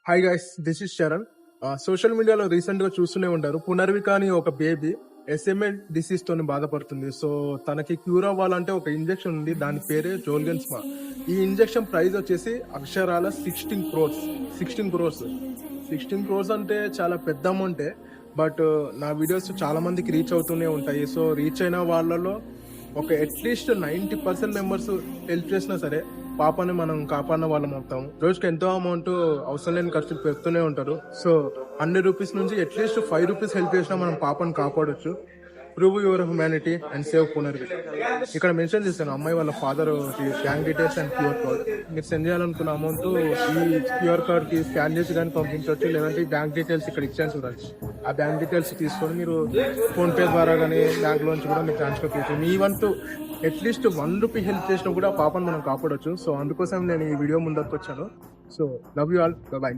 Hi guys, this is Sharan. Social మీడియాలో recent గా చూస్తూనే ఉంటారు. పునర్విక అని ఒక బేబీ SMA డిసీజ్ తోని బాధపడుతుంది. సో తనకి క్యూర్ అవ్వాలంటే ఒక ఇంజెక్షన్ ఉంది, దాని పేరే జోల్గెన్స్మా. ఈ ఇంజెక్షన్ ప్రైస్ వచ్చేసి అక్షరాల 16 crores అంటే చాలా పెద్ద అమౌంటే. బట్ నా వీడియోస్ చాలా మందికి రీచ్ అవుతూనే ఉంటాయి. సో రీచ్ అయిన వాళ్ళలో ఒక అట్లీస్ట్ 90% మెంబర్స్ హెల్ప్ చేసినా సరే పాపని మనం కాపాడిన వాళ్ళం అవుతాము. రోజుకి ఎంతో అమౌంట్ అవసరం లేని ఖర్చులు పెడుతూనే ఉంటారు. సో 100 రూపీస్ నుంచి అట్లీస్ట్ 5 రూపీస్ హెల్ప్ చేసినా మనం పాపని కాపాడొచ్చు. Prove your humanity and save Punarvika. ఇక్కడ మెన్షన్ చేశాను అమ్మాయి వాళ్ళ father bank details and QR code. మీరు సెండ్ చేయాలనుకున్న అమౌంట్ ఈ క్యూఆర్ కోడ్ కి స్కాన్ చేసి కానీ పంపించవచ్చు, లేదంటే బ్యాంక్ డీటెయిల్స్ ఇక్కడ ఇచ్చాను చూడండి. ఆ బ్యాంక్ డీటెయిల్స్ తీసుకొని మీరు ఫోన్ పే ద్వారా కానీ బ్యాంక్ లోంచి కూడా మీరు ట్రాన్స్ఫర్ చేయొచ్చు. మీ వంతు అట్లీస్ట్ 1 రూపీ హెల్ప్ చేసినా కూడా పాపను మనం కాపాడొచ్చు. సో అందుకోసం నేను ఈ వీడియో ముందరకు వచ్చాను. So love you all, by.